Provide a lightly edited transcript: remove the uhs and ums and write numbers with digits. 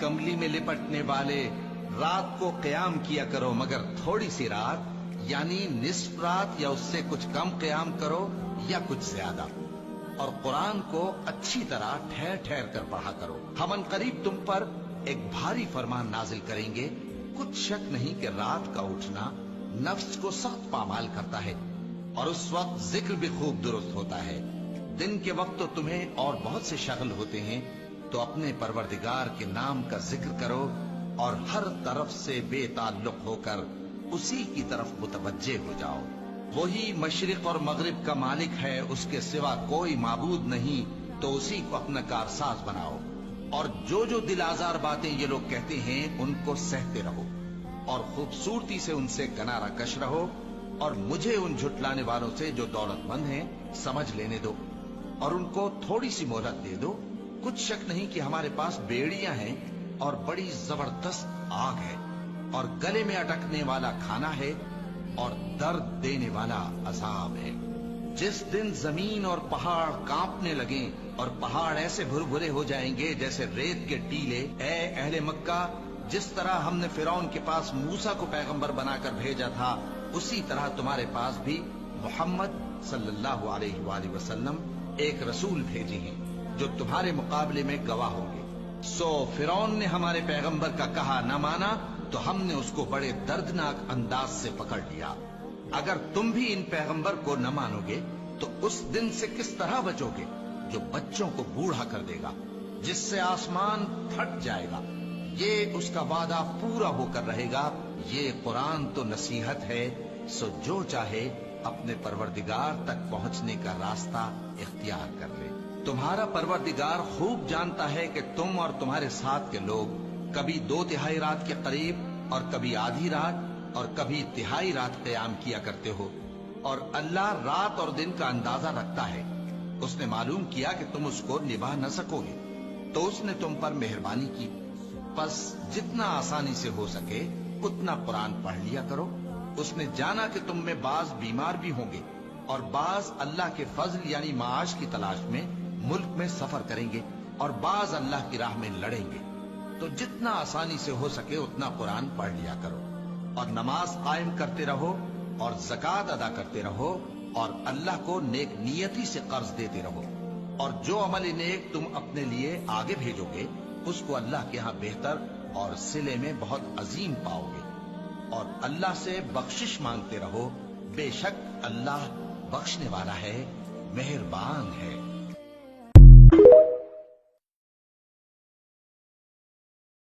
कमली में लिपटने वाले, रात को क़याम किया करो मगर थोड़ी सी रात, यानी निस्फ रात या उससे कुछ कम क़याम करो या कुछ ज्यादा। और कुरान को अच्छी तरह ठहर ठहर कर पढ़ा करो। हम अनकरीब तुम पर एक भारी फरमान नाजिल करेंगे। कुछ शक नहीं कि रात का उठना नफ्स को सख्त पामाल करता है और उस वक्त जिक्र भी खूब दुरुस्त होता है। दिन के वक्त तो तुम्हें और बहुत से शगल होते हैं, तो अपने परवरदिगार के नाम का जिक्र करो और हर तरफ से बेताल्लुक होकर उसी की तरफ मुतवज्जे हो जाओ। वही मशरिक और मगरिब का मालिक है, उसके सिवा कोई माबूद नहीं, तो उसी को अपना कारसाज बनाओ। और जो दिल आजार बातें ये लोग कहते हैं उनको सहते रहो और खूबसूरती से उनसे किनारा कश रहो। और मुझे उन झुटलाने वालों से जो दौलतमंद हैं समझ लेने दो और उनको थोड़ी सी मोहलत दे दो। कुछ शक नहीं कि हमारे पास बेड़ियां हैं और बड़ी जबरदस्त आग है और गले में अटकने वाला खाना है और दर्द देने वाला अजाब है। जिस दिन जमीन और पहाड़ कांपने लगे और पहाड़ ऐसे भुरभुरे हो जाएंगे जैसे रेत के टीले, ए अहले मक्का, जिस तरह हमने फिरौन के पास मूसा को पैगंबर बनाकर भेजा था, उसी तरह तुम्हारे पास भी मोहम्मद सल्लल्लाहु अलैहि वसल्लम एक रसूल भेजे हैं जो तुम्हारे मुकाबले में गवाह होंगे। सो फिरौन ने हमारे पैगंबर का कहा न माना तो हमने उसको बड़े दर्दनाक अंदाज से पकड़ लिया। अगर तुम भी इन पैगंबर को न मानोगे तो उस दिन से किस तरह बचोगे जो बच्चों को बूढ़ा कर देगा, जिससे आसमान फट जाएगा। ये उसका वादा पूरा होकर रहेगा। ये कुरान तो नसीहत है, सो जो चाहे अपने परवरदिगार तक पहुंचने का रास्ता इख्तियार कर ले। तुम्हारा परवरदिगार खूब जानता है कि तुम और तुम्हारे साथ के लोग कभी 2/3 रात के करीब और कभी आधी रात और कभी तिहाई रात क़याम किया करते हो। और अल्लाह रात और दिन का अंदाजा रखता है। उसने मालूम किया कि तुम उसको निभा न सकोगे तो उसने तुम पर मेहरबानी की। बस जितना आसानी से हो सके उतना कुरान पढ़ लिया करो। उसने जाना कि तुम में बाज बीमार भी होंगे और बाज अल्लाह के फजल यानी माश की तलाश में मुल्क में सफर करेंगे और बाज अल्लाह की राह में लड़ेंगे। तो जितना आसानी से हो सके उतना कुरान पढ़ लिया करो और नमाज कायम करते रहो और ज़कात अदा करते रहो और अल्लाह को नेक नियति से कर्ज देते रहो। और जो अमल नेक तुम अपने लिए आगे भेजोगे उसको अल्लाह के यहाँ बेहतर और सिले में बहुत अजीम पाओगे। और अल्लाह से बख्शिश मांगते रहो, बेशक अल्लाह बख्शने वाला है, मेहरबान है।